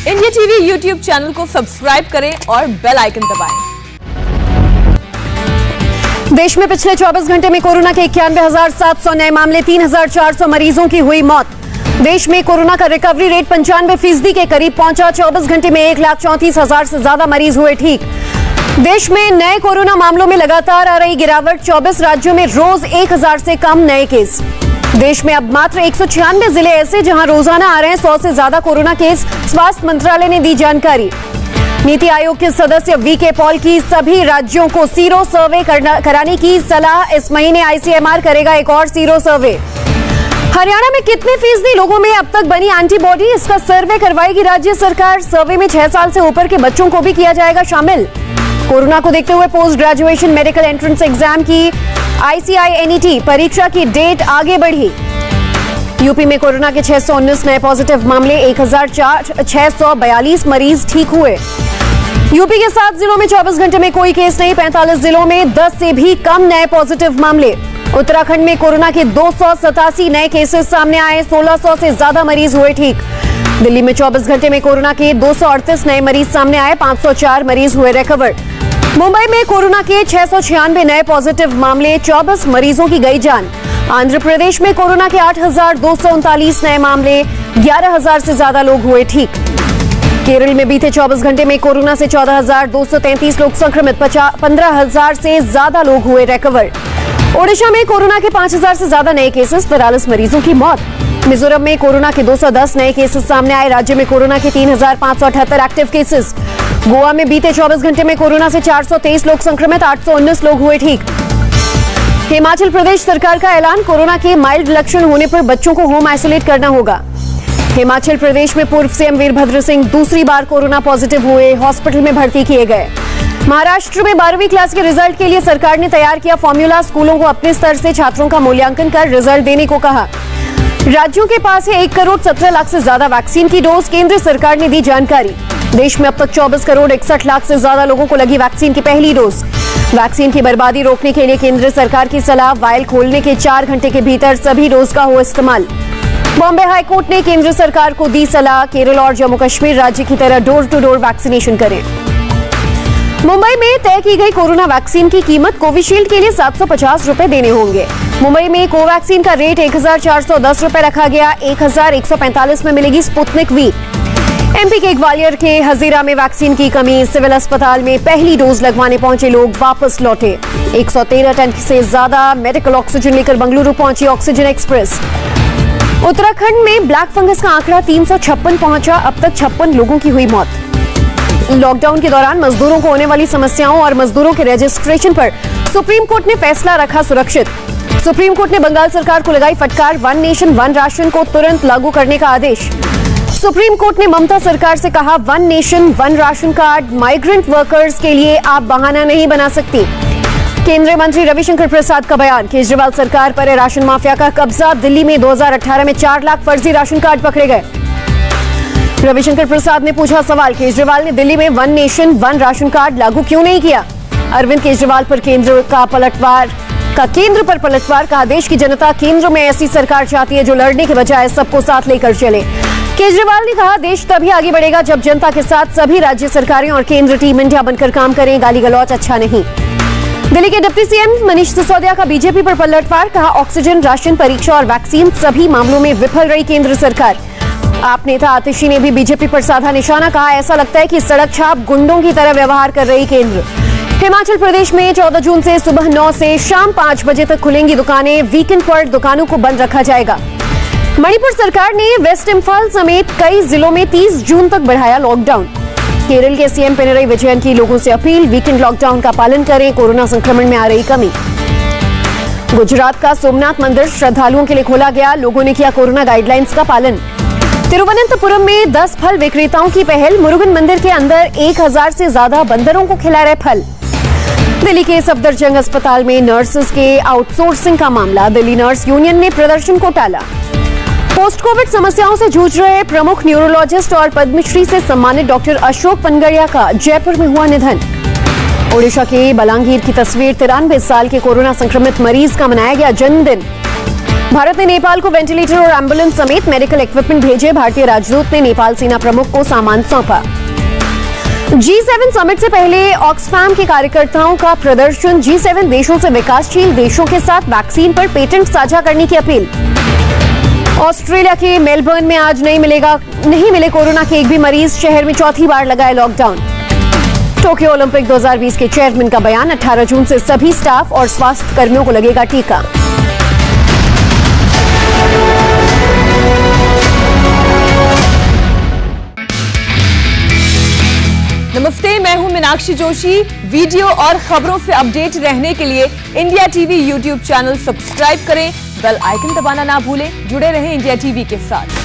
India TV YouTube channel को subscribe करें और बेल आइकन दबाएं। देश में पिछले 24 घंटे में कोरोना के 91,700 नए मामले, 3,400 मरीजों की हुई मौत। देश में कोरोना का रिकवरी रेट 95% के करीब पहुंचा। 24 घंटे में 1,34,000 से ज्यादा मरीज हुए ठीक। देश में नए कोरोना मामलों में लगातार आ रही गिरावट। 24 राज्यों में रोज 1,000 से कम नए केस। देश में अब मात्र 196 जिले ऐसे जहां रोजाना आ रहे हैं 100 से ज्यादा कोरोना केस। स्वास्थ्य मंत्रालय ने दी जानकारी। नीति आयोग के सदस्य वीके पॉल की सभी राज्यों को सीरो सर्वे कराने की सलाह। इस महीने आईसीएमआर करेगा एक और सीरो सर्वे। हरियाणा में कितने फीसदी लोगों में अब तक बनी एंटीबॉडी, इसका सर्वे करवाएगी राज्य सरकार। सर्वे में 6 साल से ऊपर के बच्चों को भी किया जाएगा शामिल। कोरोना को देखते हुए post graduation medical entrance exam की ICINET परीक्षा की डेट आगे बढ़ी। यूपी में कोरोना के 619 नए पॉजिटिव मामले, 1,642 मरीज ठीक हुए। यूपी के 7 जिलों में 24 घंटे में कोई केस नहीं। 45 जिलों में 10 से भी कम नए पॉजिटिव मामले। उत्तराखंड में कोरोना के 287 नए केसेस सामने आए। 1600 से ज्यादा मरीज हुए ठीक। दिल्ली में 24 घंटे में कोरोना के 238 नए मरीज सामने आए। 504 मरीज हुए रिकवर। मुंबई में कोरोना के 696 नए पॉजिटिव मामले, 24 मरीजों की गई जान। आंध्र प्रदेश में कोरोना के 8,239 नए मामले, 11,000 से ज्यादा लोग हुए ठीक। केरल में बीते 24 घंटे में कोरोना से 14,233 लोग संक्रमित, 15,000 से ज्यादा लोग हुए रिकवर। ओडिशा में कोरोना के 5,000 से ज्यादा नए केसेस, 43 मरीजों की मौत। मिजोरम में कोरोना के 210 नए केसेस सामने आए। राज्य में कोरोना के 3,578 एक्टिव केसेस। गोवा में बीते 24 घंटे में कोरोना से 423 लोग संक्रमित, 819 लोग हुए ठीक। हिमाचल प्रदेश सरकार का ऐलान, कोरोना के माइल्ड लक्षण होने पर बच्चों को होम आइसोलेट करना होगा। हिमाचल प्रदेश में पूर्व सीएम वीरभद्र सिंह दूसरी बार कोरोना पॉजिटिव हुए, हॉस्पिटल में भर्ती किए गए। महाराष्ट्र में 12वीं क्लास के रिजल्ट के लिए सरकार ने तैयार किया फॉर्मूला। स्कूलों को अपने स्तर से छात्रों का मूल्यांकन कर रिजल्ट देने को कहा। राज्यों के पास है 1,17,00,000 से ज्यादा वैक्सीन की डोज, केंद्र सरकार ने दी जानकारी। देश में अब तक 24,61,00,000 से ज्यादा लोगों को लगी वैक्सीन की पहली डोज। वैक्सीन की बर्बादी रोकने के लिए केंद्र सरकार की सलाह, वायल खोलने के 4 घंटे के भीतर सभी डोज का हो इस्तेमाल। बॉम्बे हाईकोर्ट ने केंद्र सरकार को दी सलाह, केरल और जम्मू कश्मीर राज्य की तरह डोर टू डोर वैक्सीनेशन करें। मुंबई में तय की गई कोरोना वैक्सीन की कीमत, कोविशील्ड के लिए 750 रुपए देने होंगे। मुंबई में कोवैक्सीन का रेट 1,410 रुपए रखा गया। 1,145 में मिलेगी स्पुतनिक वी। MP के ग्वालियर के हजीरा में वैक्सीन की कमी, सिविल अस्पताल में पहली डोज लगवाने पहुंचे लोग वापस लौटे। 113 टन से ज्यादा मेडिकल ऑक्सीजन लेकर बंगलुरु पहुंची ऑक्सीजन एक्सप्रेस। उत्तराखंड में ब्लैक फंगस का आंकड़ा 356 पहुंचा, अब तक 56 लोगों की हुई मौत। लॉकडाउन के दौरान मजदूरों को होने वाली समस्याओं और मजदूरों के रजिस्ट्रेशन पर सुप्रीम कोर्ट ने फैसला रखा सुरक्षित। सुप्रीम कोर्ट ने बंगाल सरकार को लगाई फटकार, वन नेशन वन राशन को तुरंत लागू करने का आदेश। सुप्रीम कोर्ट ने ममता सरकार से कहा, one nation one ration card migrant workers के लिए आप बहाना नहीं बना सकती। केंद्रीय मंत्री रविशंकर प्रसाद का बयान, केजरीवाल सरकार पर है राशन माफिया का कब्जा। दिल्ली में 2018 में 4 लाख फर्जी राशन कार्ड पकड़े गए। रविशंकर प्रसाद ने पूछा सवाल, केजरीवाल ने दिल्ली में one nation one ration card लागू क्यों नहीं किया। अरविंद केजरीवाल पर केंद्र पर पलटवार कहा, देश की जनता केंद्र में ऐसी सरकार चाहती है जो लड़ने के बजाय सबको साथ लेकर चले। केजरीवाल ने कहा, देश तभी आगे बढ़ेगा जब जनता के साथ सभी राज्य सरकारें और केंद्र टीम इंडिया बनकर काम करें। गाली गलौच अच्छा नहीं। दिल्ली के डिप्टी सीएम मनीष सिसोदिया का बीजेपी पर पलटवार, कहा ऑक्सीजन, राशन, परीक्षा और वैक्सीन सभी मामलों में विफल रही केंद्र सरकार। आप नेता आतिशी ने भी बीजेपी पर साधा निशाना, कहा ऐसा लगता है कि सड़क छाप गुंडों की तरह व्यवहार कर रही केंद्र। हिमाचल प्रदेश में 14 जून से सुबह 9 से शाम 5 बजे तक खुलेंगी दुकानें, वीकेंड पर दुकानों को बंद रखा जाएगा। मणिपुर सरकार ने वेस्ट इंफाल समेत कई जिलों में 30 जून तक बढ़ाया लॉकडाउन। केरल के सीएम पिनरई विजयन की लोगों से अपील, वीकेंड लॉकडाउन का पालन करें, कोरोना संक्रमण में आ रही कमी। गुजरात का सोमनाथ मंदिर श्रद्धालुओं के लिए खोला गया, लोगों ने किया कोरोना गाइडलाइंस का पालन। तिरुवनंतपुरम में 10 फल विक्रेताओं की पहल, मुरुगन मंदिर के अंदर 1,000 से ज्यादा बंदरों को खिला रहे फल। दिल्ली के सफदरजंग अस्पताल में नर्सेस के आउटसोर्सिंग का मामला, दिल्ली नर्स यूनियन ने प्रदर्शन को टाला। पोस्ट कोविड समस्याओं से जूझ रहे प्रमुख न्यूरोलॉजिस्ट और पद्मश्री से सम्मानित डॉक्टर अशोक पनगड़िया का जयपुर में हुआ निधन। ओडिशा के बलांगीर की तस्वीर, 93 साल के कोरोना संक्रमित मरीज का मनाया गया जन्मदिन। भारत ने नेपाल को वेंटिलेटर और एम्बुलेंस समेत मेडिकल इक्विपमेंट भेजे। भारतीय राजदूत ने नेपाल सेना प्रमुख को सामान सौंपा। G7 समिट से पहले ऑक्सफैम के कार्यकर्ताओं का प्रदर्शन। G7 देशों से विकासशील देशों के साथ वैक्सीन पर पेटेंट साझा करने की अपील। ऑस्ट्रेलिया के मेलबर्न में आज नहीं मिले कोरोना के एक भी मरीज। शहर में चौथी बार लगाए लॉकडाउन। टोक्यो ओलंपिक 2020 के चेयरमैन का बयान। 18 जून से सभी स्टाफ और स्वास्थ्य कर्मियों को लगेगा टीका। नमस्ते, मैं हूं मीनाक्षी जोशी। वीडियो और खबरों से अपडेट रहने के लिए India TV YouTube channel subscribe करें, बेल आइकन दबाना ना भूलें। जुड़े रहें इंडिया टीवी के साथ।